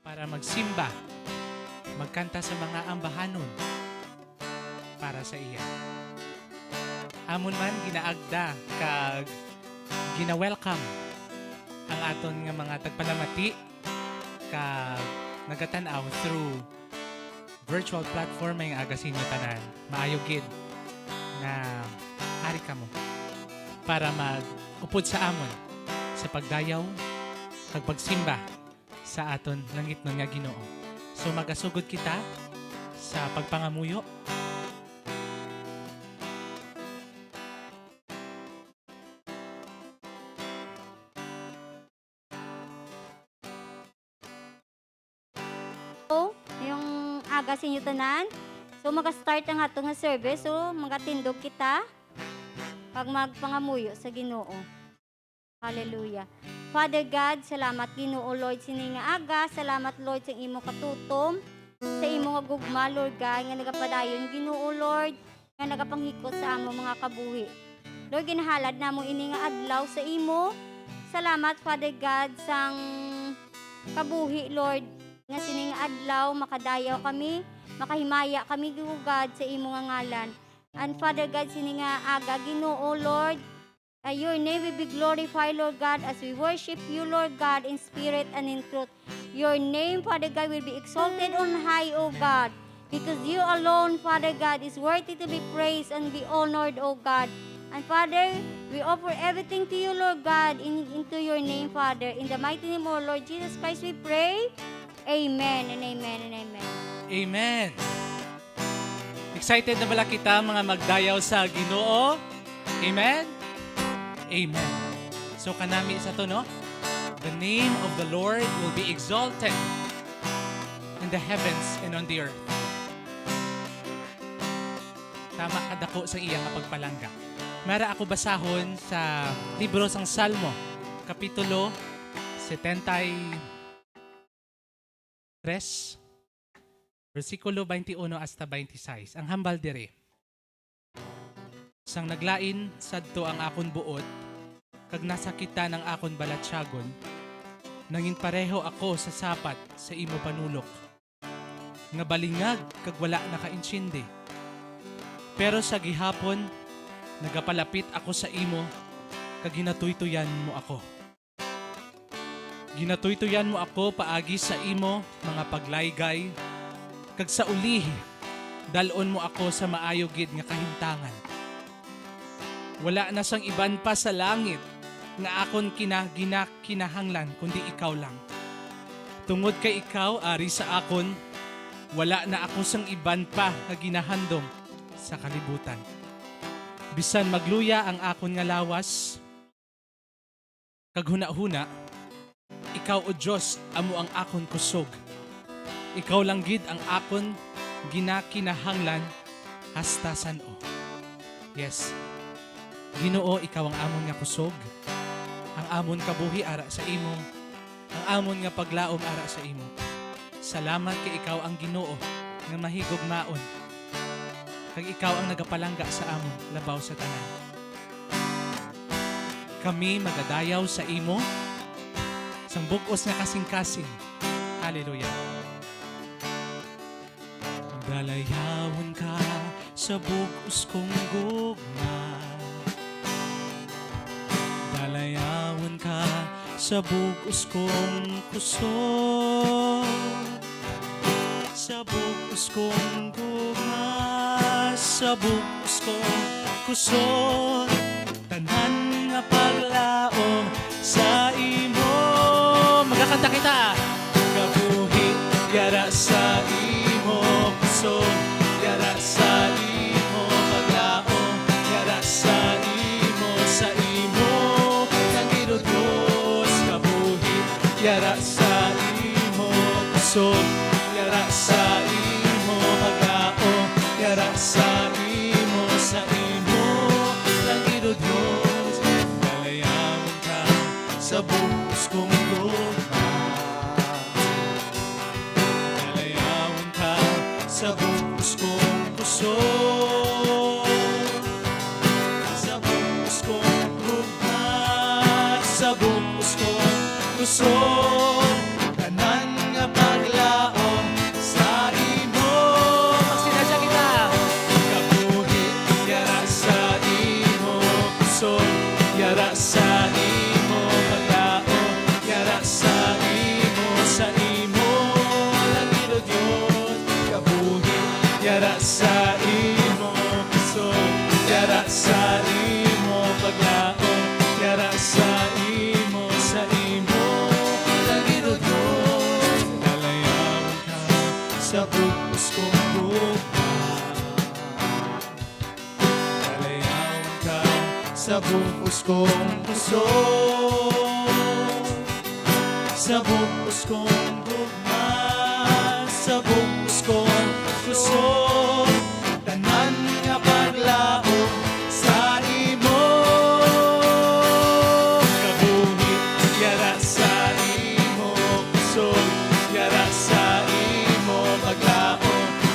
para magsimba, magkanta sa mga ambahanon para sa iya. Amon man ginaagda kag gina-welcome ang aton nga mga tagpalamati kag nagatanaw through virtual platform ay aga sinyo tanan. Maayo gid na ari kamo para mag-upod sa amon sa pagdayaw kag pagsimba sa aton langit nun nga Ginoo. So magasugod kita sa pagpangamuyo. Yung aga sa inyo tanan. So mag-start ang ato nga service. So magatindog kita pag magpangamuyo sa Ginoo. Hallelujah. Father God, salamat Ginoo Lord sini nga aga. Salamat Lord sa imo katutom. Sa imo nga gugma Lord God nga nagapadayon Ginoo Lord nga nagapanghikot sa amo mga kabuhi. Lord ginahalad namo ini nga adlaw sa imo. Salamat Father God sang kabuhi Lord nga sining adlaw makadayaw kami, makahimaya kami gugad sa imo nga ngalan. And Father God sining nga aga Ginoo Lord, your name will be glorified Lord God as we worship you Lord God in spirit and in truth. Your name Father God will be exalted on high O God, because you alone Father God is worthy to be praised and be honored O God. And Father, we offer everything to you Lord God into your name Father. In the mighty name of Lord Jesus Christ we pray. Amen and amen and amen. Amen. Excited na bala kita mga magdayaw sa Ginoo? Amen? Amen. So kanami sa to, no? The name of the Lord will be exalted in the heavens and on the earth. Tama kadako sa iyang pagpalangga. Mara ako basahon sa libro sang Salmo, Kapitulo 73, versikulo 21 hasta 26. Ang hambal dire. Sang naglain sadto ang akon buot, kag nasakita ng akon balatsyagon, nangin pareho ako sa sapat sa imo panulok. Nga balingag kag wala nakainsyende. Pero sa gihapon, nagapalapit ako sa imo, kag ginatuytuyan mo ako. Ginatuytuyan mo ako paagi sa imo mga paglaygay, kag sa ulihi, dalon mo ako sa maayo gid nga kahimtangan. Wala na sang iban pa sa langit nga akon kinahanglan kundi ikaw lang. Tungod kay ikaw ari sa akon, wala na ako sang iban pa nga ginahandom sa kalibutan. Bisan magluya ang akon nga lawas, kag huna-huna, ikaw o Diyos amo ang akon kusog. Ikaw lang gid ang akon ginakinahanglan hasta san-o. Yes. Ginoo, ikaw ang amon nga kusog. Ang amon kabuhi ara sa imo. Ang amon nga paglaom ara sa imo. Salamat kay ikaw ang Ginoo nga mahigugmaon. Kag ikaw ang nagapalangga sa amon labaw sa tanan. Kami magadayaw sa imo sang bug-os nga kasing-kasing. Hallelujah. Dalayawon ka sa bug-os kong gugma. Dalayawon ka sa bug-os kong kusog. Sa bug-os kong gugma, sa bug-os kong kusog. Tanan nga paglaom sa imo. Magkakanta kita. Kabuhi, yara sa imo kusog, yara sa imo paglaom, yara sa imo Panginoon Diyos. Kabuhi, yara sa imo kusog, yara sa imo paglaom, yara sa imo Panginoon Diyos. Dalayawon ka sa bug-os kong gugma. Dalayawon ka sa bug-os kong kusog. Sa bug-os kong gugma, sa bug-os kong kusog. Tanan nga pag sa buhos kong puso, sa buhos kong gugma, sa buhos kong puso, tanan nga paglao sa imo. Kabuhi yara sa imo puso, yara sa imo paglao,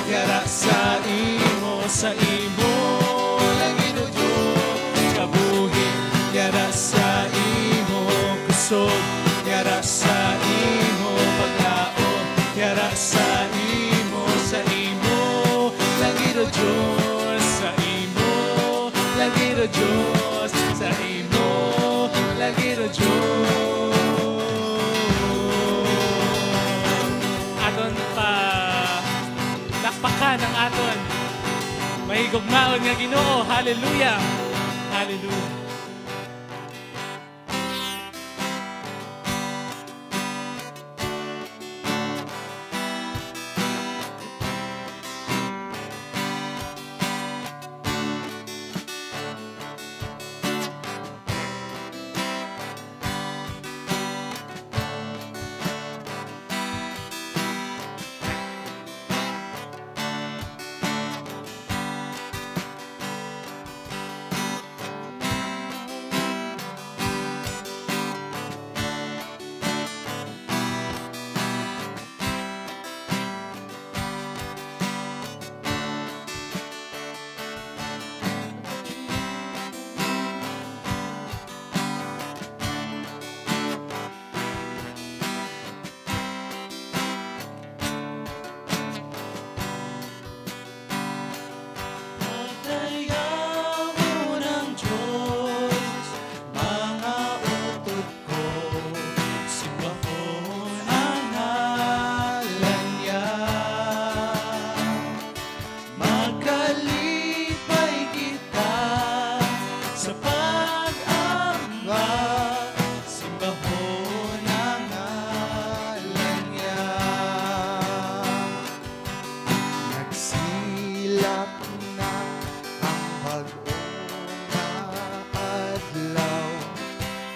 yara sa imo langit o Diyos. Kabuhi yara sa imo kusog, yara sa imo paglao, yara sa imo langit o Diyos. Sa imo langit o Diyos, sa imo langit o Diyos. Aton pa lakpakan ang aton mahigugmaon nga Ginoo. Hallelujah. Hallelujah.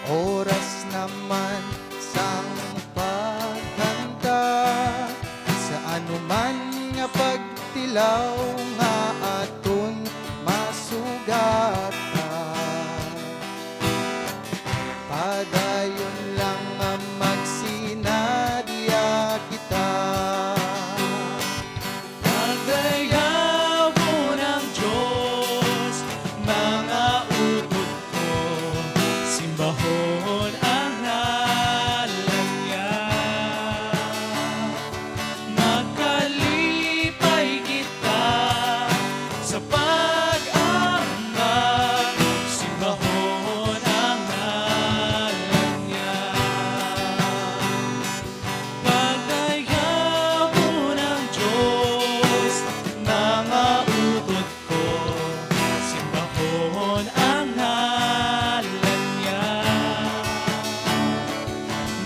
Oras naman sang paghanda sa anuman nga pagtilaw nga aton masugatan. Padayon lang nga magsinadya kita. Pagdayawon ang Diyos, mga utot ko, simbahon ang ngalan niya. Makalipay kita sa pag-ambag, simbahon ang ngalan niya. Pagdayawon ang Diyos, mga utot ko, simbahon ang ngalan niya.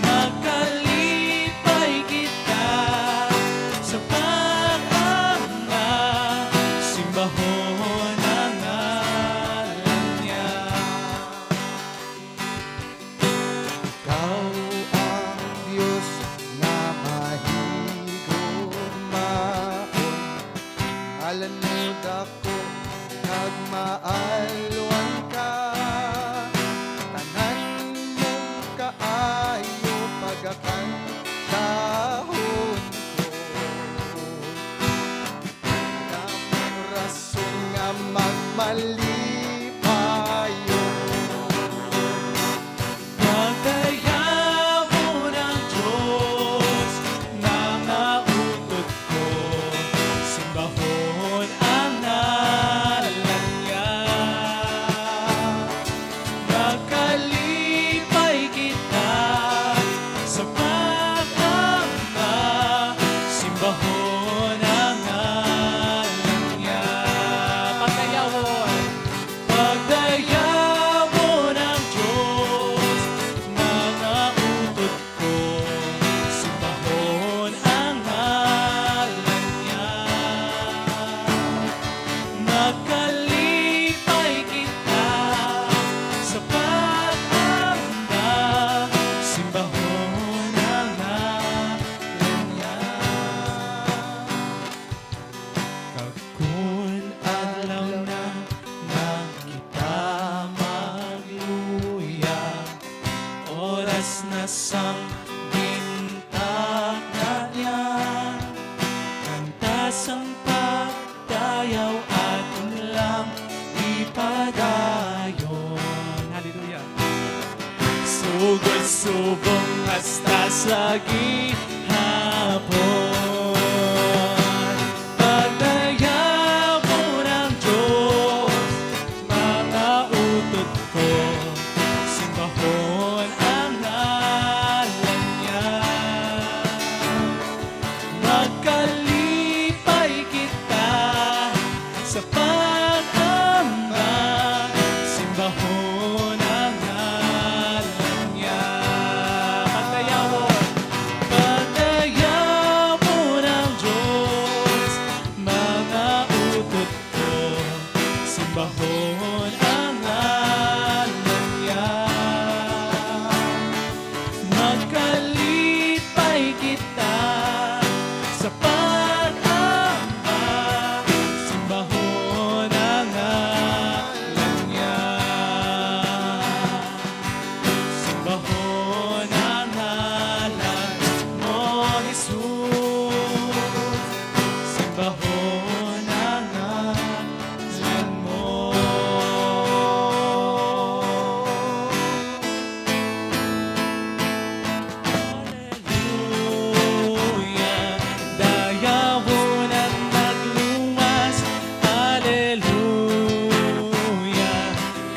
Makalipay kita sa pag-ambag, simbahon ang ngalan niya. Ikaw ang Diyos na mahigugmaon, alanod ako nagmaalwan ka. Tanan mong kaayo pagkakantahon ko. Damang rason nga magmalipayo. Pagdayawon ang Diyos, mga utot ko, simbahon ang ngalan niya. Makalipay kita sa pag-ambag, simbahon ang ngalan niya. Pagdayawon, pagdayawon ang Diyos, mga utot ko, simbahon ang ngalan niya. Makalipay kita padayon. Hallelujah. Sugod subong hasta sa gihapon. Pagdayaw mo ng Diyos, mga utot ko, simbahon ang ngalan niya. Magkalipay kita sa pag-amba, simbahon ang ngalan niya. Pagdayaw mo ng Diyos, mga utot ko, simbahon ang ngalan niya. Magkalipay kita sa pag-amba, simbahon ang ngalan niya. Simbahon ang ngalan mo, Jesus. Simbahon ang ngalan mo. Hallelujah. Dayawon ang nagluwas. Hallelujah.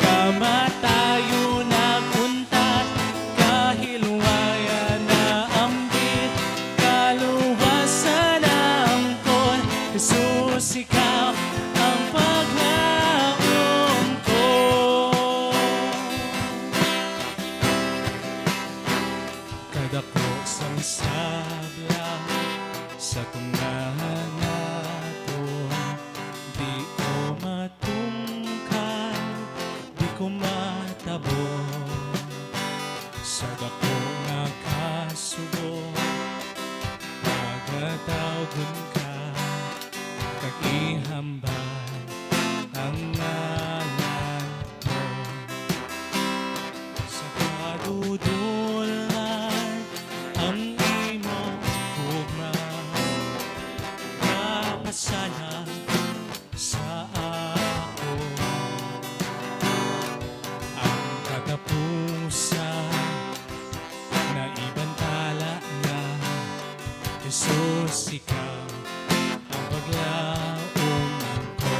Kamatayo na kuntat, kahilwayan na ambit, kaluwasan na angkon. Jesus, ikaw ang paglaom ko. Kadako sang sabla sa tungahan naton, di ko matungkal, di ko matabon. Sa dako nga kasubo, magatawgon ka, kag ihambal ang ngalan mo. Sa kadudulan ang imong gugma, kapasala sa ako. Ang katapusan na ibantala na, Jesus, ikaw ang paglaom ko.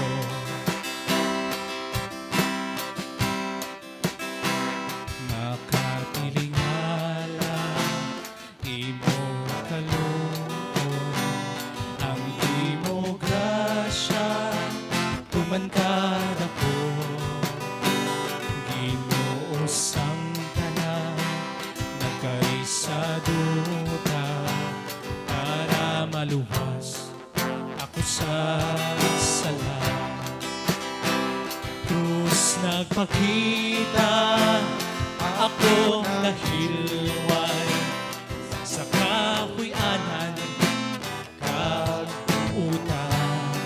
Makatilingala imo kaluon, ang imo grasya tuman kada ko. Ginoo sang tanan, nagkaisa duta, para maluwas ako sa sala. Krus nagpakita, ako nahilway sa kahuyanan kag utang.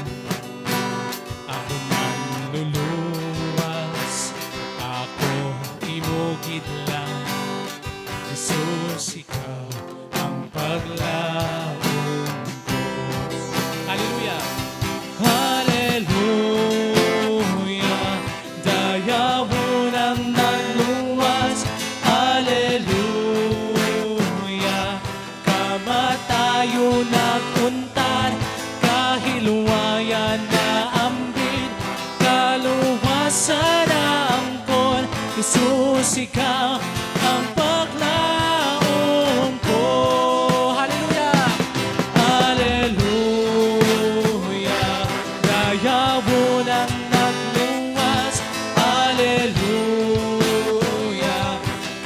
Ako man luluwas, ako imugid lang. Jesus, ikaw ang paglaom ko. Hallelujah! Hallelujah! Dayawon ang nagluwas. Hallelujah! Kamatayo na kuntar, kahilwayan na ambit, kaluwasan na angkon. Jesus, ikaw ang paglaom ko. Hallelujah! Hallelujah! Dayawon ang nagluwas. Hallelujah!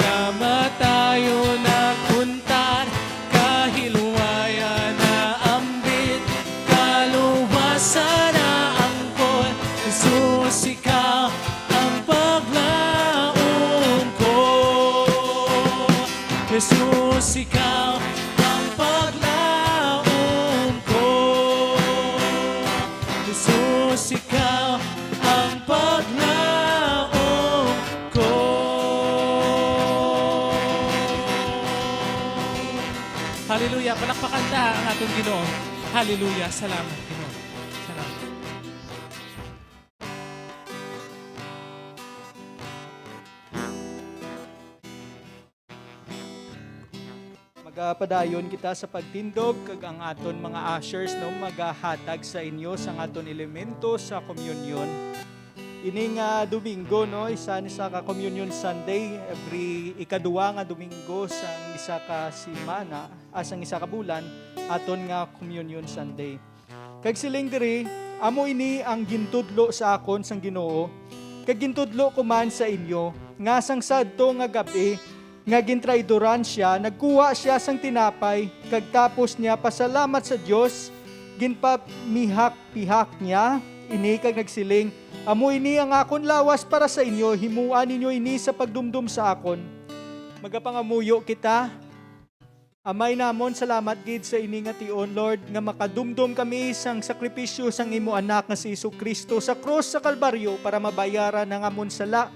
Kamatayo na kuntar, kahilwayan na ambit, kaluwasan na angkon. Jesus, ikaw ang paglaom ko. Jesus, ikaw ang paglaom ko. Jesus, ikaw ang paglaom ko. Hallelujah! Palakpakan ta ang atong Ginoo. Hallelujah! Salamat, Ginoo. Salamat. padayon kita sa pagtindog kag ang aton mga ushers no magahatag sa inyo sa aton elemento sa communion. Ini nga Domingo no isa ni sa ka Communion Sunday every ikaduwa nga Domingo sang isa ka semana sang isa ka bulan aton nga Communion Sunday. Kag siling diri amo ini ang gintudlo sa akon sang Ginoo kag gintudlo ko man sa inyo nga sang sadto nga gabi nga gintraidoran siya nagkuha siya sang tinapay kag tapos niya pasalamat sa Dios ginpamihak-pihak niya ini kag nagsiling amo ini ang akon lawas para sa inyo, himuan ninyo ini sa pagdumdum sa akon. Magapangamuyo kita. Amay namon, salamat gid sa ini nga tion, Lord, nga makadumdum kami sang sakripisyo sang imo anak nga si Jesucristo sa krus sa Kalbaryo para mabayaran ang amon sala.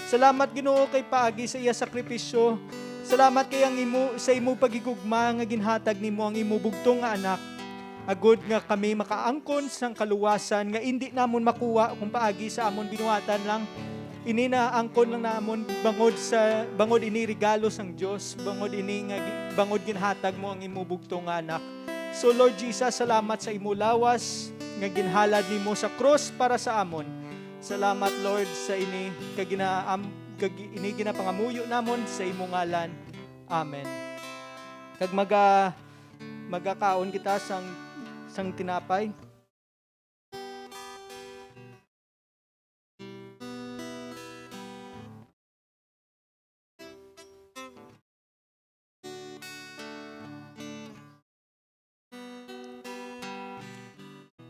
Salamat Ginoo kay paagi sa iya sakripisyo. Salamat kay ang imo sa imo pagigugma nga ginhatag nimo ang imo bugtong nga anak. Agud nga kami makaangkon sang kaluwasan nga hindi namon makuha kung paagi sa amon binuhatan lang. Ini na angkon lang namon bangod ini regalo sang Dios, bangod ginhatag mo ang imo bugtong nga anak. So Lord Jesus, salamat sa imo lawas nga ginhalad nimo sa cross para sa amon. Salamat Lord sa ini ini ginapangamuyo namon sa imo ngalan. Amen. Kag magakaon kita sang tinapay.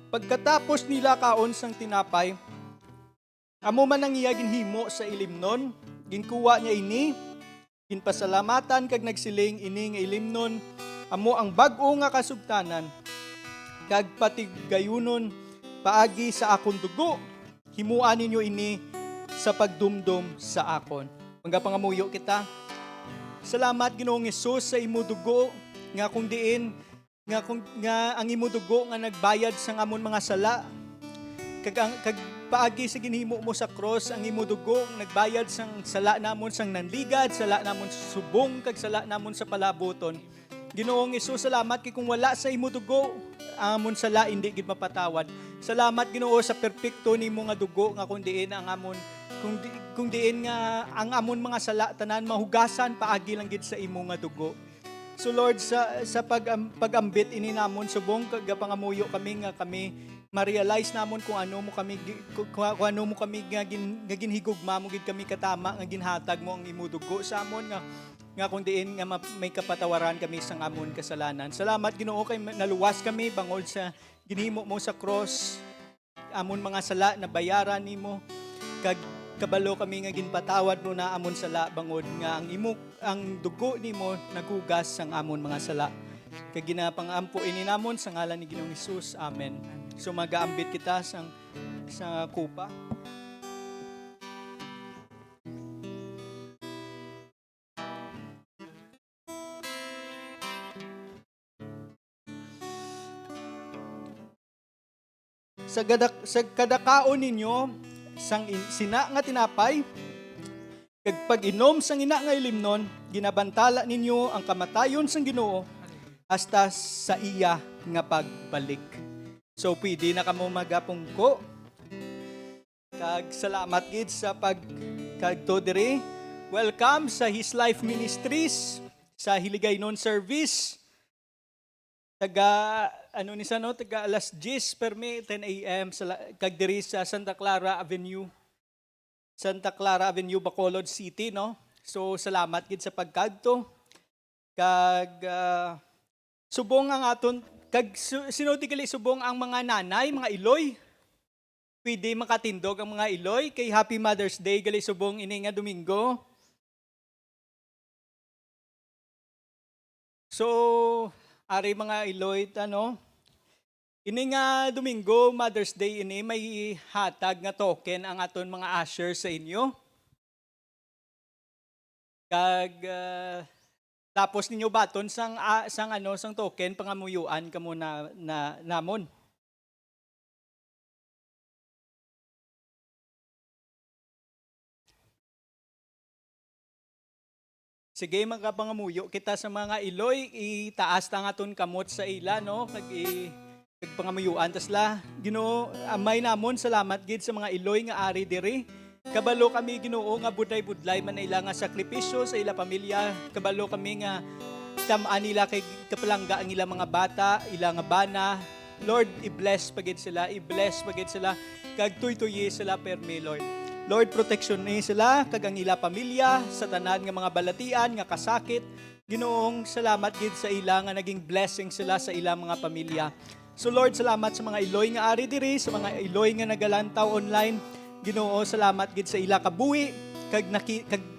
Pagkatapos nila kaon sang tinapay, amo man ang iya ginhimo sa ilimnon, ginkuha niya ini, ginpasalamatan kag nagsiling ini nga ilimnon, amo ang bag-o nga kasugtanan, kag patigayunon paagi sa akon dugo, himuan ninyo ini sa pagdumdum sa akon. Pangamuyo kita. Salamat Ginoong Hesus sa imo dugo nga kung diin nga ang imo dugo nga nagbayad sa amon mga sala. Kag paagi sa ginhimo mo sa cross ang imo dugo nagbayad sang sala namon sang nanligad, sala namon sa subong kag sala namon sa palaboton. Ginoong Hesus, salamat kay kung wala sa imo dugo, ang amon sala hindi gid mapatawad. Salamat Ginoo sa perpekto nimo nga dugo nga kung diin ang amon kung diin nga ang amon mga sala tanan mahugasan paagi lang gid sa imo nga dugo. So Lord sa pagambit ini namon subong kagapangamuyo kami nga kami ma-realize namon kung ano mo kami nga ginhigugma mo gid kami katama nga ginhatag mo ang imo dugo sa amon nga kung diin nga may kapatawaran kami sa amon kasalanan. Salamat Ginoo kay naluwas kami bangod sa ginhimo mo sa cross. Amon mga sala na bayaran nimo kag kabalo kami nga ginpatawad mo na amon sala bangod nga ang dugo nimo naghugas sang amon mga sala. Kay ginapangampo ini namon sa ngalan ni Ginoong Hesus. Amen. So magaambit kita sa kupa. Sa kadakaon ninyo sang sina nga tinapay kag pag-inom sang ina nga ilimnon ginabantala ninyo ang kamatayon sang Ginoo hasta sa iya nga pagbalik. So pwede na kamo magapungko kag salamat gid sa pagkadto diri. Welcome sa His Life Ministries sa Hiligaynon service. Taga alas 10 permi 10 AM kag diri sa Santa Clara Avenue, Bacolod City, no? So salamat gid sa pagkadto. Kag subong ang aton kag sinodigali subong ang mga nanay, mga iloy. Pwede makatindog ang mga iloy kay Happy Mother's Day gali subong ini nga Domingo. So ari mga iloy ini nga Domingo, Mother's Day ini may hatag nga token ang aton mga usher sa inyo. Kag tapos ninyo baton sang token pangamuyuan kamo na namon. Sige, magkapangamuyo kita sa mga iloy, itaas ta nga ton kamot sa ila, no? Pangamuyuan, tas la, Ginoo, amay namon, salamat gid sa mga iloy nga ari diri. Kabalo kami, Ginoo, nga budlay-budlay man ila nga sakripisyo sa ila pamilya. Kabalo kami nga tamaan nila kay kapalangga ang ilang mga bata, ilang nga bana. Lord, i-bless pagid sila, kag tuy-tuyi sila permi, Lord. Lord, protection ni sila, kag ang ila pamilya, sa tanan nga mga balatian, nga kasakit. Ginoong salamat gid sa ila nga naging blessing sila sa ila mga pamilya. So Lord, salamat sa mga iloy nga ari diri, sa mga iloy nga nagalantaw online. Ginoo, salamat gid sa ila kabuhi, kag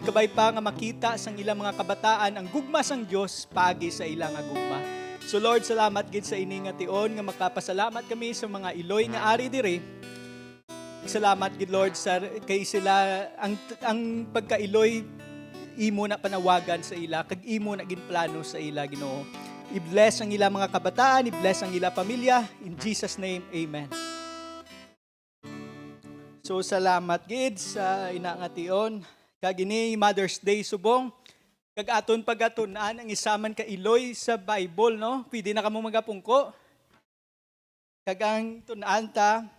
kabay pa nga makita sang ilang mga kabataan ang gugma sang Dios pagi sa ila nga gugma. So Lord, salamat gid sa ini nga tion nga makapasalamat kami sa mga iloy nga ari diri. Salamat gid Lord sa kay sila ang pagkailoy imo na panawagan sa ila kag imo na ginplano sa ila, Ginoo. I-bless ang ila mga kabataan, i-bless ang ila pamilya. In Jesus name, amen. So salamat gid sa inaangation kag ini Mother's Day subong kag aton pagatunan ang isaman ka iloy sa Bible, no? Pwede na kamo magapungko. Kag ang tunan ta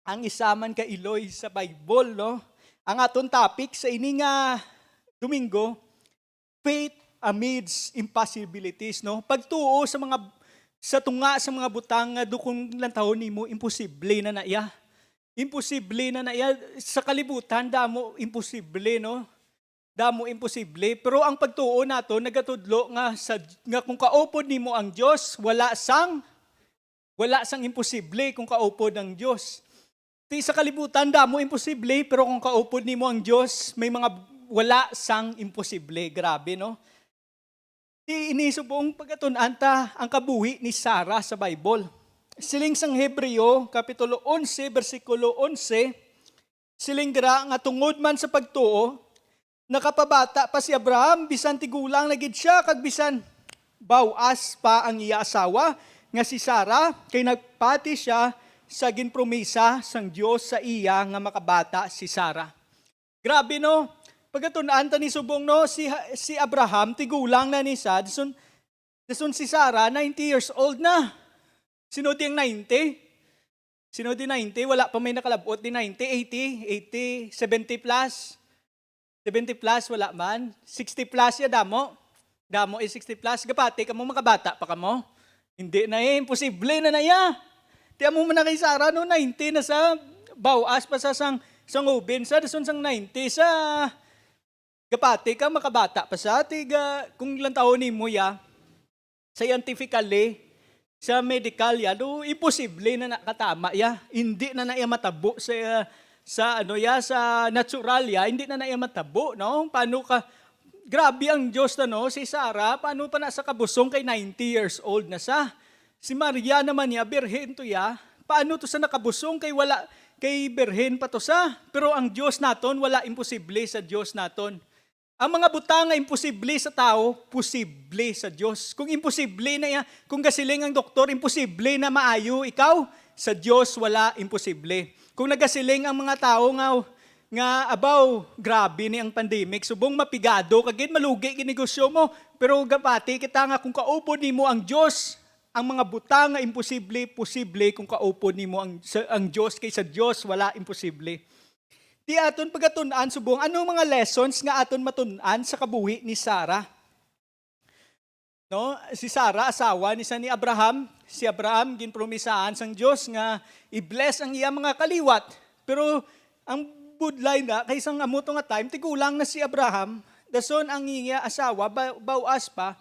ang isaman ka iloy sa Bible, no? Ang aton topic sa ini nga Domingo, faith amidst impossibilities, no? Pagtuo sa tunga sa mga butang nga dukong lantahon nimo imposible na naiya. Imposible na naiya sa kalibutan damo imposible, no? Damo imposible, pero ang pagtuo nato nagatudlo nga kung kaupod nimo ang Dios, wala sang imposible kung kaupod ang Dios. Sa kalibutan damo imposible, pero kung kaupod nimo ang Dios, may mga wala sang imposible. Grabe, no? Inisubong pagatunan ta ang kabuhi ni Sarah sa Bible. Siling sang Hebreo, Kapitulo 11, versikulo 11, siling dira nga tungod man sa pagtuo, nakapabata pa si Abraham, bisan tigulang na gid siya, kag bisan bawas pa ang iya asawa, nga si Sarah, kay nagpati siya sa ginpromisa sang Dios sa iya nga makabata si Sarah. Grabe, no? Pagkatunan ta ni subong, no, si Abraham tigulang na ni sa dason si Sarah 90 years old na. Sino di ang 90? Sino di 90? Wala pa may nakalabot di 90, 80, 70 plus. 70 plus wala man. 60 plus ya damo. Damo is 60 plus. Gapati kamo makabata pa kamo. Hindi na imposible na ya. Tiyan mo man na kay Sarah, no, 90 na sa bawas pa sa sang ubin sa dason sang 90 sa gapati ka makabata pa sa tiga kung ilang taon ni mo ya scientifically sa medical ya do imposible na nakatama ya, hindi na naiya matabo sa natural ya, hindi na naiya matabo, no? Paano ka grabe ang Diyos na, no? Si Sarah paano pa na sa kabusong kay 90 years old na sa si Maria naman ya birhen to ya, paano to sa nakabusong kay birhen pa to sa, pero ang Diyos naton wala imposible sa Diyos naton. Ang mga butang nga imposible sa tao, posible sa Diyos. Kung imposible na yan, kung gasiling ang doktor, imposible na maayo ikaw, sa Diyos wala imposible. Kung nagasiling ang mga tao nga abaw, grabe ni ang pandemic, subong mapigado, kagin malugi kinegosyo mo, pero gapati kita nga kung kaupod nimo ang Diyos, ang mga butang nga imposible, posible kung kaupod nimo ang Diyos, kaysa Diyos wala imposible. Di aton pagatunan subong ano mga lessons nga aton matunan sa kabuhi ni Sarah. No, si Sarah asawa ni Abraham. Si Abraham ginpromisaan sang Dios nga i-bless ang iya mga kaliwat. Pero ang budlay na kay sang amuto nga time tigulang na si Abraham, dason ang iya asawa bawas pa.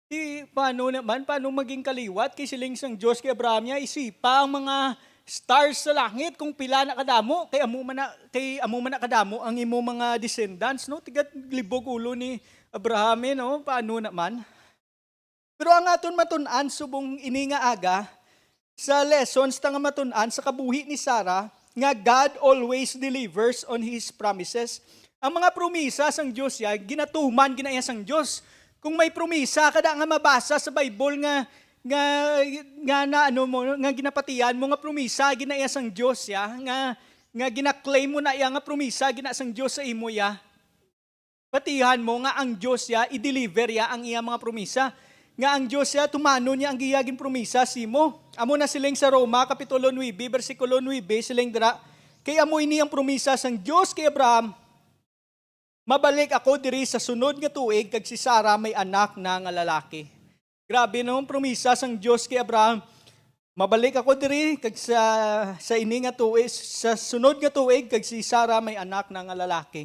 Di paano maging kaliwat kay siling sang Dios kay Abraham niya isipa ang mga stars sa langit kung pila na kadamo kay amo man na kadamo ang imo mga descendants, no? Tigat libog ulo ni Abraham, no? Paano naman? Pero ang aton matun-an subong ini nga aga sa lessons ta nga matun-an sa kabuhi ni Sarah nga God always delivers on His promises. Ang mga promisa sang Dios ya ginatuman ginaya sang Dios. Kung may promisa kada nga mabasa sa Bible nga ginapatian mo nga promisa ginaya sang Dios ya nga gina-claim mo na iya nga promisa gina sang Dios sa imo ya, Patihan mo nga ang Diyos ya, i-deliver ya ang iya mga promisa. Nga ang Diyos ya, tumano niya ang giyagin promisa simo. Amo na siling sa Roma, Kapitulo 9, versikulo 9, siling dira, kay amo ini ang promisa sang Diyos kay Abraham, mabalik ako diri sa sunod nga tuig, kag si Sarah may anak na nga lalaki. Grabe no, promisa sang Diyos kay Abraham, mabalik ako diri, kag sa ini nga tuig, sa sunod nga tuig, kag si Sarah may anak na nga lalaki.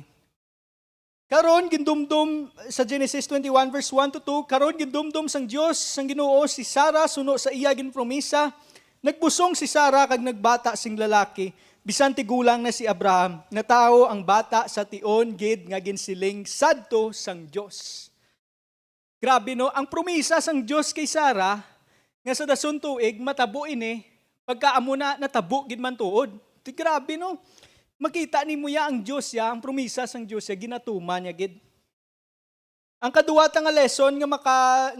Karon gindumdum sa Genesis 21 verse 1 to 2, karon gindumdum sang Dios sang Ginoo si Sarah suno sa iya gin promisa. Nagbusong si Sarah kag nagbata sing lalaki. Bisan tigulang na si Abraham, natao ang bata sa tion gid nga ginsiling sadto sang Dios. Grabe no, ang promisa sang Dios kay Sarah nga sa dason tuig matabo ini pagkaamo na natabo gid man tuod. Grabe no. Makita ni mo ya ang Diyos ya, ang promisa sang Diyos ya, ginatuman niya gid. Ang kaduwata nga lesson nga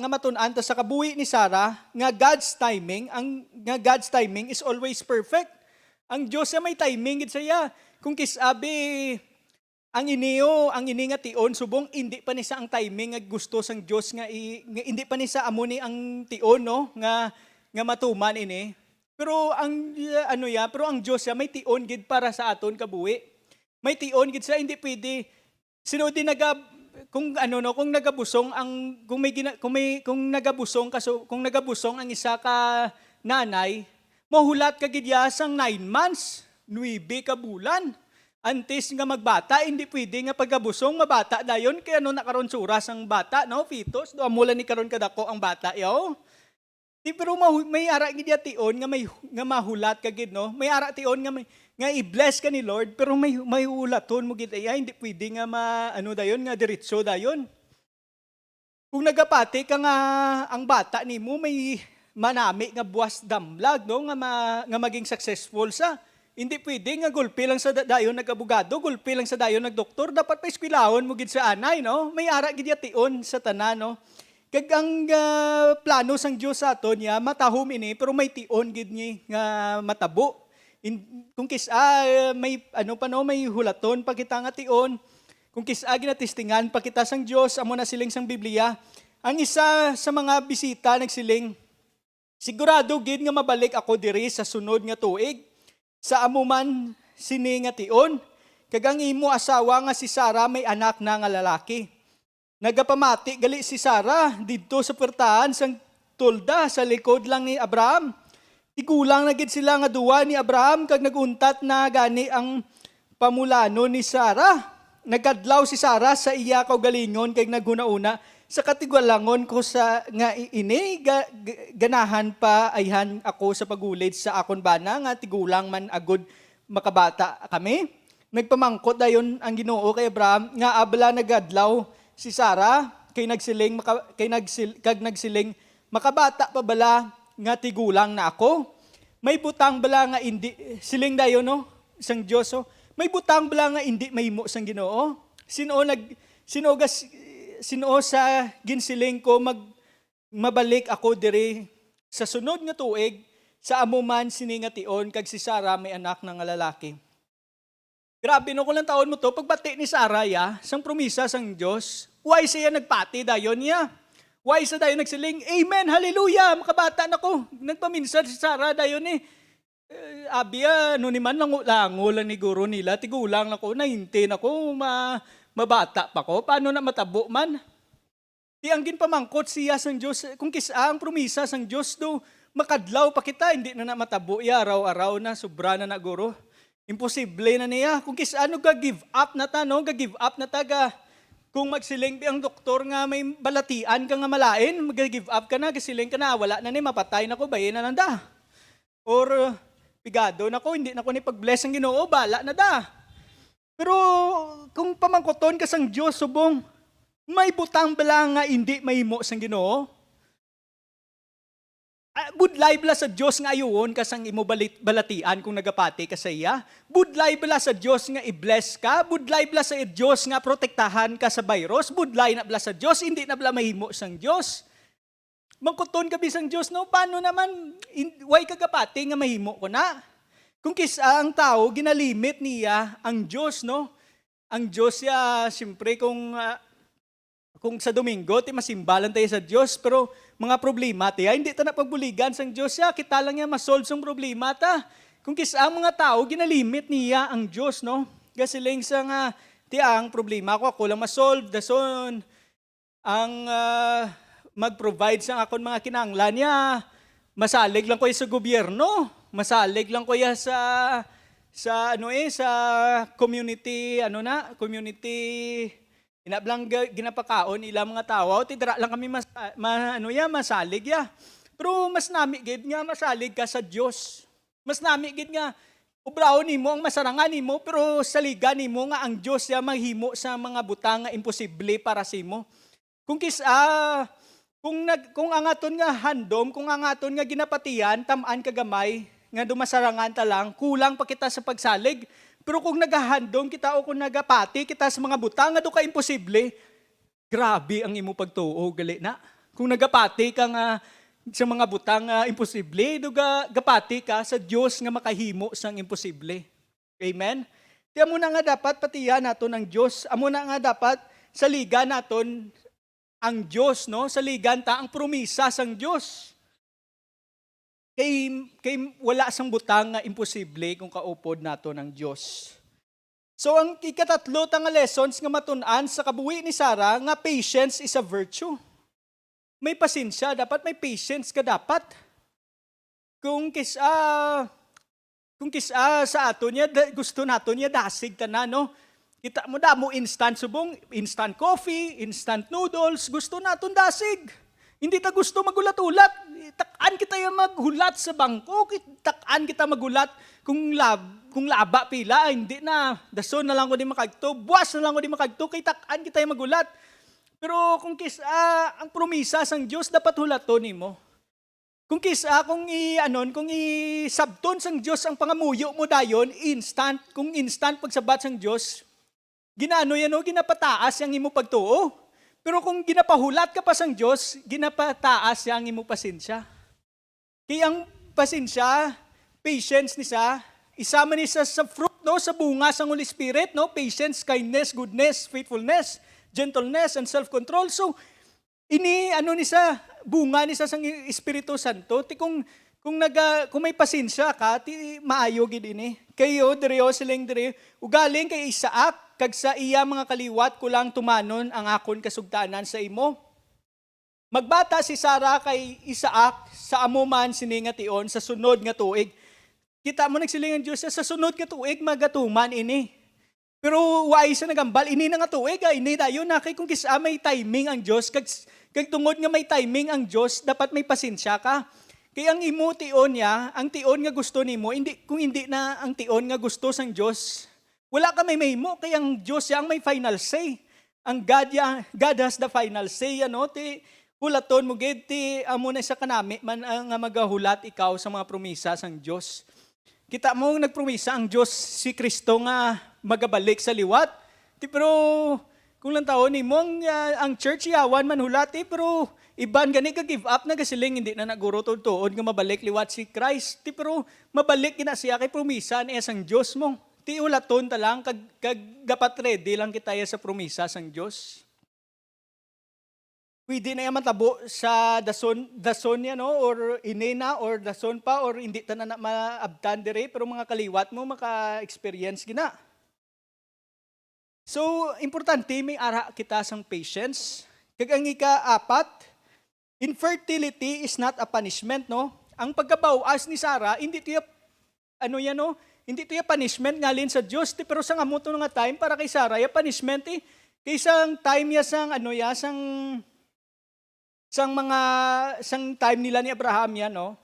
matun-an ta sa kabuhi ni Sarah, nga God's timing is always perfect. Ang Diyos ya may timing gid saya. Kung kisabi ang ini nga tion subong hindi pa ni sa ang timing nga gusto sang Diyos nga hindi pa ni sa amo ni ang tion no nga matuman ini. Pero ang Diyos ya may tion gid para sa aton kabuhi. May tion gid sa hindi pwede sino di kung nagabusong ang kung nagabusong ang isa ka nanay, mahulat ka gid ya sang 9 months, 9 ka bulan. Antes nga magbata, hindi pwede nga pagkabusong mabata dayon kay nakaron suras ang bata no, fetus, do amula ni karon kadako ang bata yaw. Pero may ara gid ya tion nga mahulat ka gid no. May ara tion nga i-bless ka ni Lord pero may ulaton mo gid ay hindi pwede nga dayon nga diretso dayon. Kung nagapati ka nga ang bata nimo may manami nga buwas damlag no nga maging successful sa. Hindi pwede nga gulpi lang sa dayon nag-abogado, gulpi lang sa dayon nagdoktor, dapat pa eskwelahon mo gid sa anay no. May ara gid ya tion sa tanan no. Kag ang plano sang Dios sa aton ya matahom ini pero may tion gid ni nga matabo. Kung may may hulaton pa kita nga tion. Kung ginatistingan pa kita sang Dios amo na siling sang Biblia. Ang isa sa mga bisita nagsiling, sigurado gid nga mabalik ako diri sa sunod nga tuig. Sa amo man sini nga tion. Kag ang imo asawa nga si Sarah may anak na nga lalaki. Nagapamati gali si Sarah didto sa puertahan sang tolda sa likod lang ni Abraham. Igulang na gid sila nga duwa ni Abraham kag naguntat na gani ang pamulano ni Sarah. Nagkadlaw si Sarah sa iya kaugalingon kag naguna-una sa katigulangon ko sa nga ini ganahan pa ayhan ako sa pagulid sa akon bana nga tigulang man agud makabata kami. Nagpamangkot dayon ang Ginoo kay Abraham nga abla nagadlaw si Sarah kay nagsiling makabata pa bala nga tigulang na ako. May butang bala nga hindi siling dayon no sang Dios oh. May butang bala nga hindi mahimo sang Ginoo. Sino sa ginsiling ko mabalik ako diri sa sunod nga tuig sa amo man sini nga tion kag si Sarah may anak na nga lalaki. Grabe no, kulang taon mo to, pagbati ni Sarah ya, sang promisa sang Diyos, why siya nagpati dayon niya? Why sa dayon nagsiling, Amen, Hallelujah, makabata na ko. Nagpaminsan si Sarah dayon Abia, ni man lango lang ni guro nila, tigulang na ko, nahintin ako, mabata pa ko, paano na matabo man? Di ang ginpamangkot siya sang Diyos, kung ang promisa sang Diyos do, makadlaw pa kita, hindi na matabo ya, araw-araw na, sobra na guro. Imposible na niya. Kung kisano give up na ta, no? Give up na ta kung magsiling ang doktor nga may balatian ka nga malain, mag-give up ka na, gasiling ka na, wala na ni, mapatay na ko, bayin na nanda. Or, pigado na ko, hindi na ko ni pag-bless ang Ginoo, bala na da. Pero, kung pamangkoton ka sang Diyos, subong, may butang bala nga hindi mahimo sang Ginoo. Budlay bala sa Diyos nga ayuon ka sang imo balatian kung nagapati ka sa iya. Budlay bala sa Diyos nga i-bless ka. Budlay bala sa Diyos nga protektahan ka sa virus. Budlay na bala sa Diyos, hindi na bala mahimo sang Diyos. Mangkuton ka bisang Diyos, no? Paano naman, why kagapati nga mahimo ko na? Kung kisa ang tao, ginalimit niya ang Diyos, no? Ang Diyos ya, siyempre kung sa Domingo, ti masimbalan tayo sa Diyos, pero mga problema tiya, hindi ta napagbuligan sa Diyos ya, kita lang ya masolve ang problema ta. Kung kisa ang mga tao, ginalimit niya ang Diyos, no? Gasiling sa nga, ang problema ako lang masolve, dason, ang mag-provide sa akong mga kinanglan niya, masalig lang ko sa gobyerno, masalig lang ko sa community, community, inablang ginapakaon ilang mga tao, tidra lang kami masalig ya. Pero mas nami gid nga masalig ka sa Dios. Mas nami gid nga ubraw nimo ang masarangan nimo, pero saligan nimo nga ang Dios ya mahimo sa mga butang nga imposible para sa imo. Kung kung angaton nga handom, kung angaton nga ginapatian, tamaan kagamay, nga dumasarangan ta lang, kulang pa kita sa pagsalig. Pero kung nagahandom kita o kung nagapati kita sa mga butang nga do ka imposible, grabe ang imo pagtuo, gali na. Kung nagapati ka nga sa mga butang nga imposible, do gapati ka sa Dios nga makahimo sang imposible. Amen? Ti amo na nga dapat patiyan naton ang Dios. Amo na nga dapat saligan naton ang Diyos, no? Saligan ta ang promisa sang Diyos. Kay wala sang butang nga imposible kung kaupod nato ng Diyos. So ang ikatatlo nga lessons nga matun-an sa kabuhi ni Sarah nga patience is a virtue. May pasensya, dapat may patience ka dapat. Kung kisa sa ato niya, gusto nato niya dasig ta na, no? Kita mo damo instant subong, instant coffee, instant noodles, gusto naton dasig. Hindi ta gusto magulat-ulat. Takaan kita yung maghulat sa bangko, takaan kita magulat kung laba pila, hindi na, dason na lang ko di makagto, buwas na lang ko di makagto, kay takaan kita yung magulat. Pero kung ang promisa sang Diyos, dapat hulaton nimo. Kung kung isabton sang Diyos ang pangamuyo mo dayon, instant, kung instant pagsabat sang Diyos, ginapataas yang imo pagtuo. Pero kung ginapahulat ka pa sang Diyos, ginapataas yang imo pasensya. Kaya ang pasensya, patience ni isama ni sa fruit, no, sa bunga sang Holy Spirit, no, patience, kindness, goodness, faithfulness, gentleness, and self-control. So, bunga ni sang Espiritu Santo, kung may pasensya ka, maayo gid ini. Kayo siling ugaling kay Isaac, kag sa iya mga kaliwat kulang tumanon ang akon kasugtanan sa imo. Magbata si Sarah kay Isaac sa amuman siningation sa sunod nga tuig. Kita mo nagsilingan Diyos sa sunod nga tuig magatuman ini. Pero wai sa nagambal ini na nga tuig ini dayon na kay kung kisa may timing ang Diyos kag tungod nga may timing ang Diyos dapat may pasensya ka. Kaya ang imo tion niya, ang tion nga gusto nimo, kung hindi na ang tion nga gusto sang Diyos, wala ka may mo, kaya ang Diyos yang may final say. Ang God has the final say, hulaton mo gid, amo na sa kanami, man ang magahulat ikaw sa mga promisa sang Diyos. Kita mo nagpromisa ang Diyos si Kristo nga magabalik sa liwat. Pero kung lang taon ni mo, ang church yawan man hulati, pero iban gani ka give up na gasiling hindi na naguro tuon nga mabalik liwat si Christ. Pero mabalik gina siya kay promisa ni sang Diyos mo. Ti ulaton ta lang kag dapat ready lang kita sa promisa sang Dios. Pwede na matabo sa dason niya, no, or inena or dason pa or hindi ta na maabtan dire pero mga kaliwat mo maka-experience gina. So importante may ara kita sang patience. Kag ang ika-apat, infertility is not a punishment, no. Ang pagkabawas ni Sarah hindi tiya hindi ito yung punishment ngalin sa Diyos, pero sa ngamuto nga time, para kay Sarah, yung punishment kaysa time niya sang time nila ni Abraham yan, no?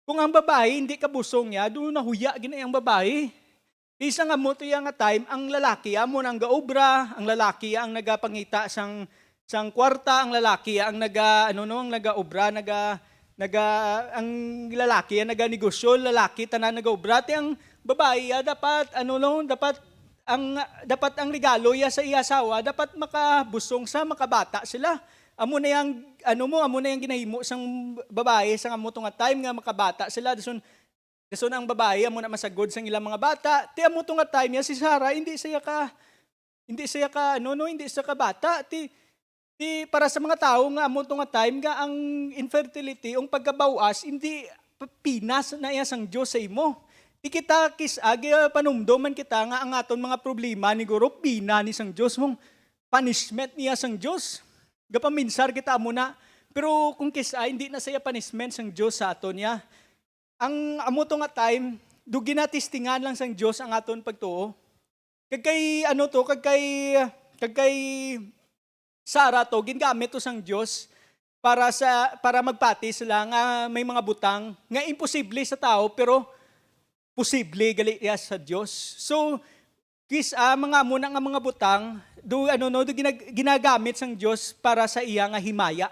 Kung ang babae, hindi kabusong niya, doon nahuya gina yung babae. Kaysa ngamuto yung nga time, ang lalaki, amo nang gaobra, ang lalaki ang nagapangita sang kwarta, ang lalaki ang nagaobra, ang lalaki ang naganegosyo, lalaki tanan nagaobra, ang babae, dapat ang regalo sa iya asawa, dapat makabusong sa makabata sila. Amo na yang ginahimo sang babae sang amo nga time nga makabata sila. Dason ang babae amo na masagod sang ilang mga bata. Ti amo nga time niya si Sarah hindi siya Hindi siya ka ano no, hindi siya ka bata. Ti para sa mga tao nga amo to nga time nga ang infertility, ang pagkabawas hindi pinas na iya sang Dios sa imo. Di kita agi panumdoman kita nga ang aton mga problema ni guro pina ni sang Dios mong punishment niya sang Dios. Gapaminsar kita amo na. Pero kung hindi na saya punishment sang Dios sa aton niya. Ang amo to nga time, do ginatistingan lang sang Dios ang aton pagtuo. Kagkay ano to, kagkay Sara to, gingamit to sang Dios para magpati sila nga may mga butang nga imposible sa tao pero posible gali iya sa Dios. So mga muna nga mga butang do ginagamit sang Dios para sa iya nga himaya.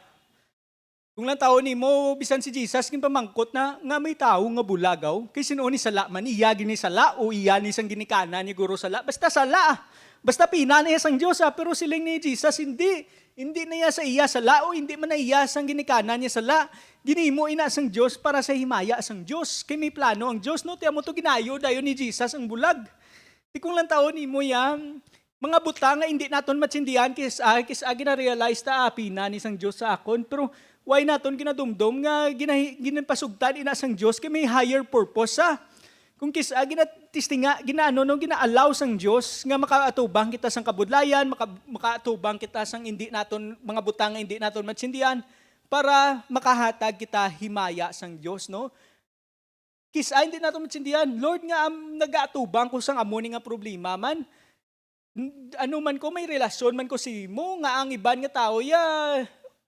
Kung lang tao nimo bisan si Jesus kin pamangkot na nga may tao nga bulagaw kay sino ni sala man iya gini sala o iya ni sang ginikana ni guro sala basta sala. Basta pina na iya sang Dios pero siling ni Jesus hindi na iya sa iya sala o hindi man na iya sang ginikana niya sala. Ginimo ina sang Dios para sa himaya sang Dios. Kay may plano ang Dios no tiya mo to ginayo dayon ni Jesus ang bulag. Ti kung lang tao nimo yan mga butang nga hindi naton matsindihan kis gina-realize ta pina ni sang Dios sa akon pero why naton ginadumdum nga ginapasugtan ina sang Dios kay may higher purpose sa. Kung gina-allow sang Dios nga makaatubang kita sang kabudlayan, makaatubang kita sang hindi naton mga butang nga hindi naton matsindihan para makahatag kita himaya sang Dios no. Hindi naton matsindihan, Lord nga nagaatubang ko sang amo ni nga problema man. Ano man ko may relasyon man ko si mo nga ang iban nga tao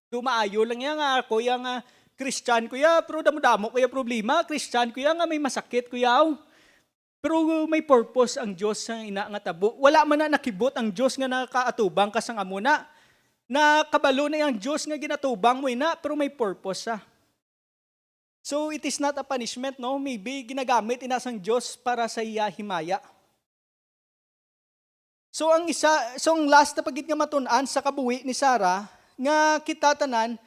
dumaayo lang ya nga ako nga Christian kuya pero damo-damo kuya problema Christian kuya nga may masakit kuya pero may purpose ang Dios sa ina nga tabo wala man na nakibot ang Dios nga nakaatubang ka sang amo na kabalo na ang Dios nga ginatubang mo ina pero may purpose sa. So it is not a punishment no maybe ginagamit ina sang Dios para sa iya himaya. So ang last na pagit nga matun-an sa kabuhi ni Sarah nga kita tanan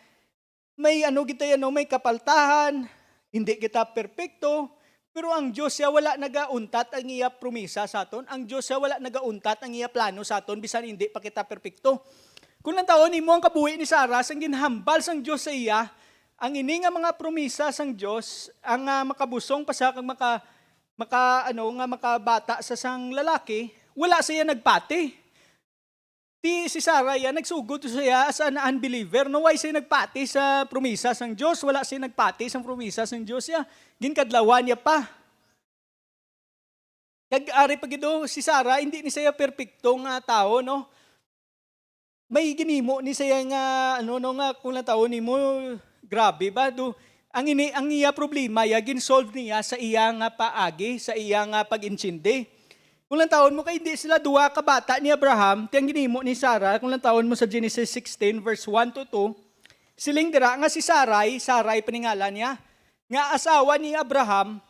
may may kapaltahan, hindi kita perpekto, pero ang Dios siya wala nagauntat ang iya promisa sa aton. Ang Dios siya wala nagauntat ang iya plano sa aton bisan hindi pa kita perpekto. Kung lang taon nimo ang kabuhi ni Sarah sang ginhambal sang Dios sa iya, ang ini nga mga promisa sang Dios ang makabusong pa sa kang makabata sa sang lalaki, wala siya nagpati. Si Sarah nagsugod siya as an unbeliever. No, why siya nagpati sa promisa sang Diyos? Wala siya nagpati sa promisa sang Diyos. Ginkadlawan niya pa. Kag-ari pag ito, si Sarah, hindi ni siya perfectong tao, no? May ginimo ni siya nga, kung lang tao ni mo, grabe ba? Ang iya problema, ginsolve niya sa iya nga paagi, sa iya nga pag-intindi. Kung lang taon mo kay hindi sila duwa kabata ni Abraham, tiyang ginimo ni Sarah, kung lang taon mo sa Genesis 16 verse 1 to 2, siling dira nga si Sarai paningalan niya, nga asawa ni Abraham,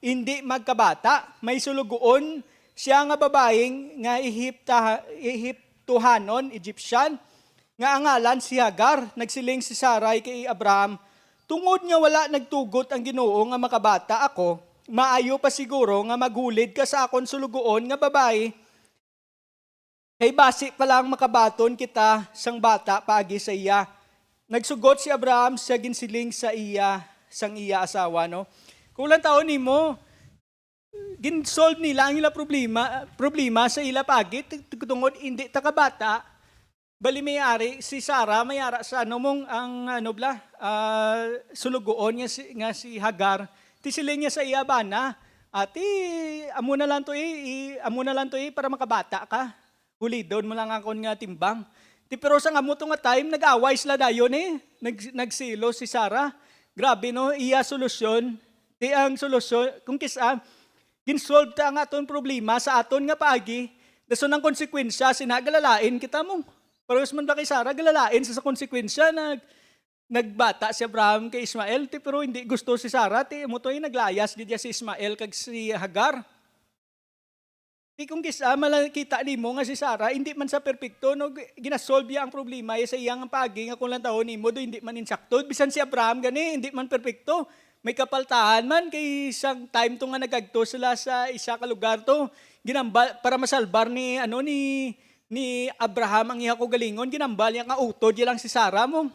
hindi magkabata, may sulugoon siya nga babaeng nga Egyptohanon, Egyptian, nga angalan si Hagar, nagsiling si Sarai kay Abraham, tungod nga wala nagtugot ang Ginoo nga makabata ako, maayo pa siguro nga magulid ka sa akon sulugoon nga babae, kay basi pa lang makabaton kita sang bata paagi sa iya. Nagsugot si Abraham sa ginsiling sa iya, sang iya asawa, no? Kulang taon nimo, ginsolve nila ang ila problema sa ila pagi, tungod hindi takabata, bali mayari si Sarah, mayara sa sulugoon nga si Hagar, tisiling niya sa iya bana, ati amo na lang to para makabata ka. Hulidon mo lang akon nga timbang. Pero sa amo to nga time nag-away sila dayon nagsilo si Sarah. Grabe no, iya solusyon. Ang solusyon kung ginsolve ta ang aton problema sa aton nga paagi, dason ang konsekwensya sinagalalain kita mo. Pero man ba kay Sarah galalain sa konsekwensya nagbata si Abraham kay Ismael, pero hindi gusto si Sarah, mo to naglayas gidya si Ismael kag si Hagar. Kung malakita nimo nga si Sarah, hindi man sa perpekto, no, ginasolve ang problema sa iyang pagi nga kung lang taon nimo, do hindi man insakto. Bisan si Abraham gani, hindi man perpekto. May kapaltahan man kay isang time to nga nagagto sila sa isa ka lugar to. ginambal para masalbar ni Abraham ang iya ko galingon, ginambal niya nga utod niya lang si Sarah mo.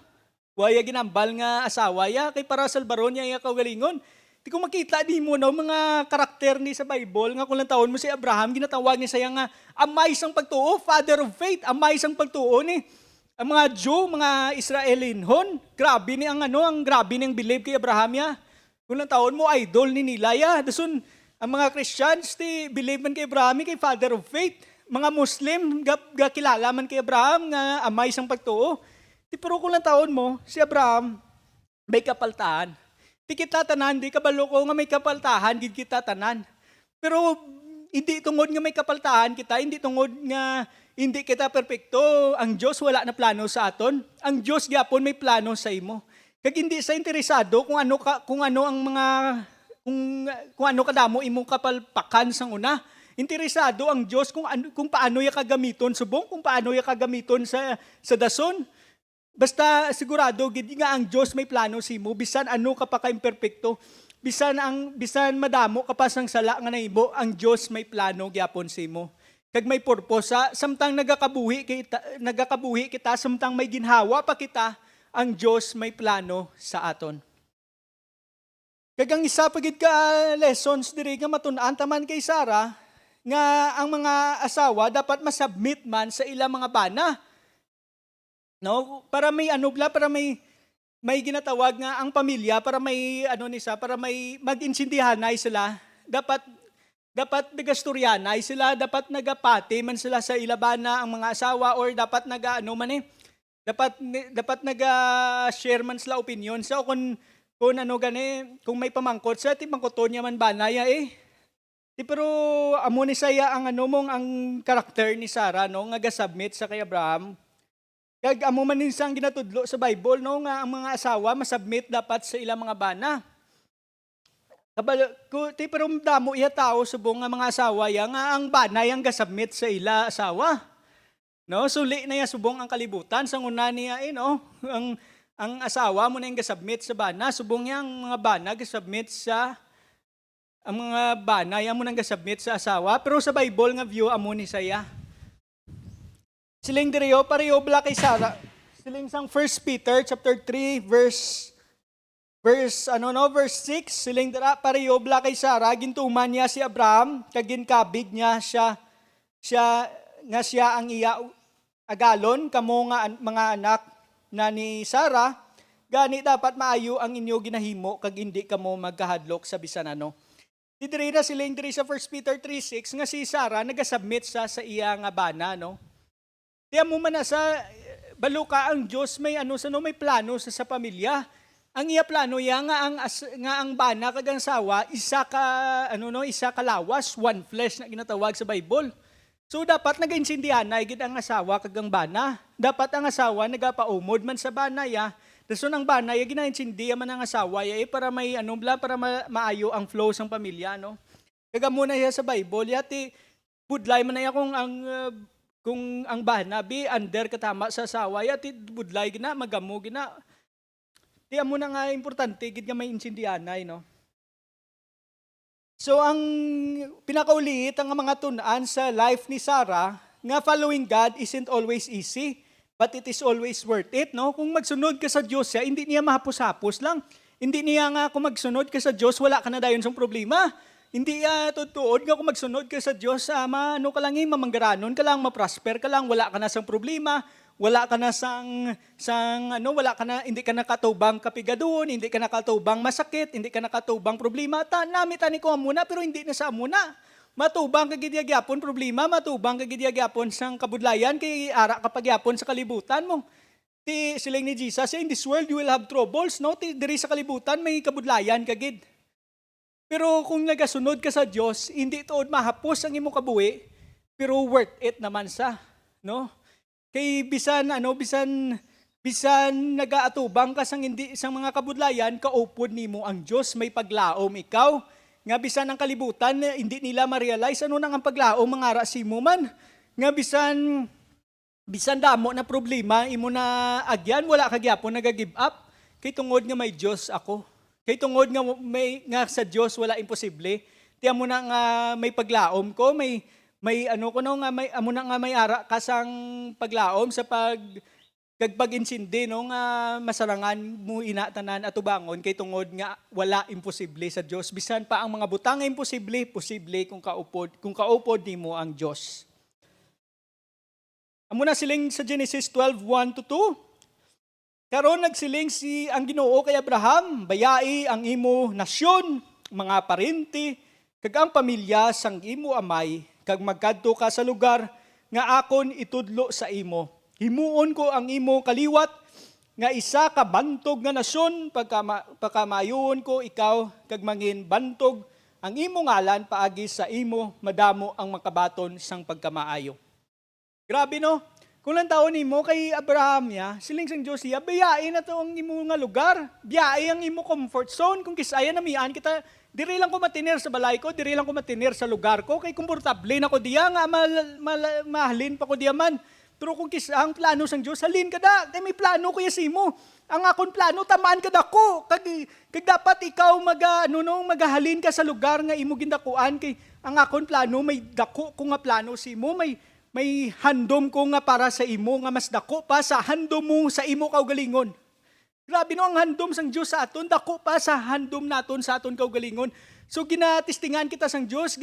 Waya ginambal nga asawa ya kay para salbaron niya iya ko galingon. Di ko makita di mo no mga karakter ni sa Bible nga kulang taon mo si Abraham ginatawag niya saya nga amay sang pagtuo, father of faith, amay sang pagtuo ni. Ang mga Jew, mga Israelinhon, grabe ni ang grabe ni ang believe kay Abraham ya. Kulang taon mo idol ni nila ya. Dasun ang mga Christians ti believe man kay Abraham kay father of faith. Mga Muslim kilala man kay Abraham nga amay sang pagtuo. Ti pero kulang taon mo si Abraham may kapaltahan. Ti kita tanan di kabalo ko nga may kapaltahan gid kita tanan. Pero hindi tungod nga may kapaltahan kita, hindi tungod nga hindi kita perpekto. Ang Diyos wala na plano sa aton. Ang Diyos gyapon may plano sa imo. Kag hindi sa interesado kung ano ang mga kung ano kadamo imong kapalpakan sang una. Interesado ang Diyos kung paano ya kagamiton subong, kung paano ya kagamiton sa dason. Basta sigurado gid nga ang Diyos may plano sa imo bisan ano ka pa ka imperpekto. Bisan madamo ka pa sang sala nga nahimo, ang Diyos may plano gyapon sa imo. Kag may purpose samtang nagakabuhi kita samtang may ginhawa pa kita, ang Diyos may plano sa aton. Kag ang isa pagid ka lessons diri nga matun-an taman kay Sarah nga ang mga asawa dapat masubmit man sa ilang mga bana. No, para may ginatawag nga ang pamilya para may para may mag-insindihanay sila, dapat nagastoryanay sila, dapat nagapati man sila sa ilabana ang mga asawa or dapat dapat naga-share man sila opinion sa kung kung may pamangkot sa ti mangkoton niya man banaya pero amo ni saya ang ang karakter ni Sarah no nga ga-submit sa kay Abraham. Kag amo man nisang ginatudlo sa Bible no nga ang mga asawa masubmit dapat sa ilang mga bana. Ti pero damo iya tao subong nga mga asawa ya nga ang bana yang gasubmit sa ila asawa. No, suli na ya subong ang kalibutan sang una niya ang asawa mo na yung gasubmit sa bana, subong yang mga bana gasubmit sa ang mga bana yang mo nang gasubmit sa asawa. Pero sa Bible nga view amo ni saya. Siling diriyo pareho bla kay Sarah. Siling sang 1 Peter chapter 3 verse 6, siling dira pareho bla kay Sarah, gintuman niya si Abraham, kag ginkabig niya siya ang iya agalon kamo nga mga anak na ni Sarah, gani dapat maayo ang inyo ginahimo kag hindi kamo magkahadlok sa bisan ano. Diri na siling diri sa 1 Peter 3:6 nga si Sarah nagasubmit sa iya nga bana no. Tiyan mo man na sa baluka ang Diyos may may plano sa pamilya. Ang iya plano ya nga ang bana kag ang sawa isa ka lawas, one flesh na ginatawag sa Bible. So dapat nagainsindihanay gid ang asawa kag ang bana. Dapat ang asawa nagapaumod man sa bana ya. Dason ang bana ya ginainsindihan man ang asawa ya para may para maayo ang flow sang pamilya no. Kag amo na ya sa Bible ya ti budlay man na ya kung ang bana bi under katama sa asawa ya ti budlay gina magamo gina. Ti amo na nga importante gid nga may insindihanay no. So ang pinakauliit ang mga tun-an sa life ni Sarah nga following God isn't always easy but it is always worth it no. Kung magsunod ka sa Dios ya hindi niya mahapos-hapos lang. Hindi niya nga kung magsunod ka sa Dios wala ka na dayon sang problema. Hindi tutuod nga kung magsunod ka sa Diyos, ka lang mamanggaranon ka lang, maprosper ka lang, wala ka na sang problema, wala ka na hindi ka nakatubang kapigadon, hindi ka nakatubang masakit, hindi ka nakatubang problema. Tani ko muna, pero hindi na sa muna. Matubang kagidyagapon problema, matubang kagidyagapon sang kabudlayan, kay ara kapag yapon sa kalibutan mo. Ti siling ni Jesus, in this world you will have troubles, no? Ti diri sa kalibutan may kabudlayan kagid. Pero kung nagasunod ka sa Diyos, hindi tuod mahapos ang imong kabuhi, pero worth it naman sa, no? Kay bisan nagaatubang ka sang mga kabudlayan, kaupod nimo ang Diyos, may paglaom ikaw. Nga bisan ang kalibutan, hindi nila ma-realize ano nang ang paglaom mangara si mo man. Nga bisan damo na problema, imo na agyan, wala ka gyapon nag-give up. Kay tungod nga may Diyos ako. Kay tungod nga sa Dios wala imposible. Tiyan mo na nga may paglaom ko, may may ano ko no nga may amo na nga may ara kasang paglaom sa kag pag-insindi no nga masarangan mo inatanan at ubangon kay tungod nga wala imposible sa Dios. Bisan pa ang mga butang nga imposible, posible kung kaupod nimo ang Dios. Amo na siling sa Genesis 12:1-2. Karon nagsiling ang Ginoo kay Abraham, bayai ang imo nasyon, mga parente, kag ang pamilya sang imo amay, kag magkadto ka sa lugar nga akon itudlo sa imo. Himuon ko ang imo kaliwat nga isa ka bantog nga nasyon pagkamayoon ko ikaw kag mangin bantog ang imo ngalan paagi sa imo madamo ang makabaton sang pagkamaayo. Grabe no? Kung lang taon nimo kay Abraham ya, siling sang Dios ya, biyain na to ang imo nga lugar. Biyai ang imo comfort zone. Kung kisaya na mian kita, diri lang ko matinir sa balay ko, diri lang ko matinir sa lugar ko, kay komportable na ko diya nga mahalin pa ko diya man. Pero kung ang plano sang Dios, halin ka da, kay may plano ko yasimo. Ang akon plano tamaan ka dako. Kag dapat ikaw magahalin ka sa lugar nga imo gindakuan kay ang akon plano may dako ko nga plano simo, may handom ko nga para sa imo nga mas dako pa sa handom mo sa imo kaugalingon. Grabe no ang handom sang Dios sa aton, dako pa sa handom naton sa aton kaugalingon. So ginatistingan kita sang Dios,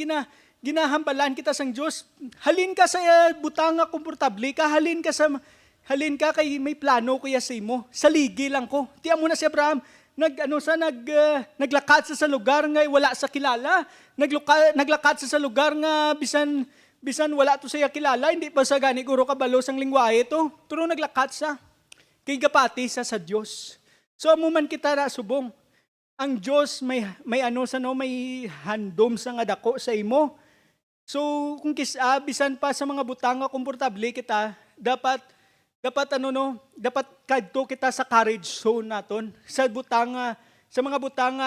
ginahambalan kita sang Dios. Halin ka sa butang nga komportable ka, halin ka kay may plano kuya sa imo. Saligi lang ko. Tiyan mo na si Abraham, naglakad sa lugar nga wala sa kilala. Naglakad sa lugar nga bisan wala to siya kilala, hindi pa sa gani guro kabalo sang lingwahe to. Pero naglakad sa kay gapati sa Dios. So amo man kita na subong. Ang Dios may handom sa nga dako sa imo. So kung bisan pa sa mga butang nga komportable kita, dapat kadto kita sa courage zone naton. Sa mga butang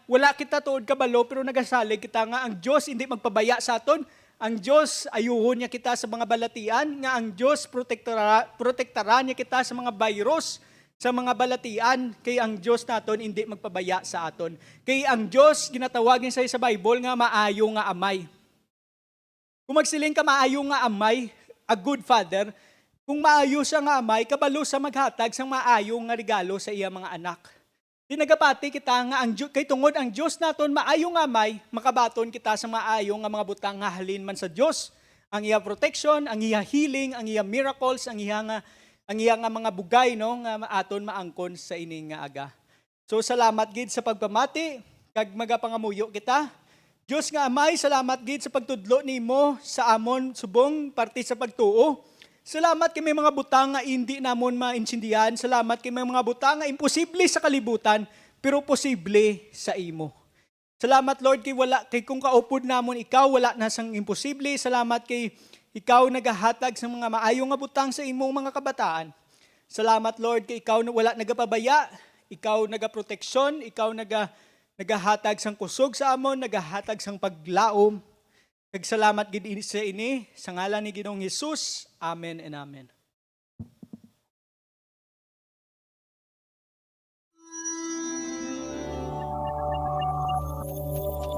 wala kita tuod kabalo pero nagasalig kita nga ang Dios hindi magpabaya sa aton. Ang Diyos, ayuhon niya kita sa mga balatian, nga ang Diyos, protektaran niya kita sa mga virus, sa mga balatian, kay ang Diyos naton hindi magpabaya sa aton. Kay ang Diyos, ginatawagin sa Bible nga maayo nga amay. Kung magsiling ka maayo nga amay, a good father, kung maayo siya nga amay, kabalo sa maghatag sang maayo nga regalo sa iya mga anak. Tinagapati kita nga kay tungod ang Dios naton maayo nga may makabaton kita sa maayo nga mga butang nga halin man sa Dios. Ang iya protection, ang iya healing, ang iya miracles, ang iya nga mga bugay no nga aton maangkon sa ining nga aga. So salamat gid sa pagpamati kag magapangamuyo kita. Dios nga amay, salamat gid sa pagtudlo nimo sa amon subong parte sa pagtuo. Salamat kay may mga butang nga hindi namon maintindihan. Salamat kay may mga butang nga imposible sa kalibutan pero posible sa imo. Salamat Lord kay kung kaupod namon ikaw wala na sang imposible. Salamat kay ikaw nagahatag sa mga maayo nga butang sa imong mga kabataan. Salamat Lord kay ikaw wala nagapabaya, ikaw nagaproteksyon, ikaw nagahatag sang kusog sa amon, nagahatag sang paglaom. Nagsalamat gid sa ini sa ngalan ni Ginoong Hesus. Amen and amen.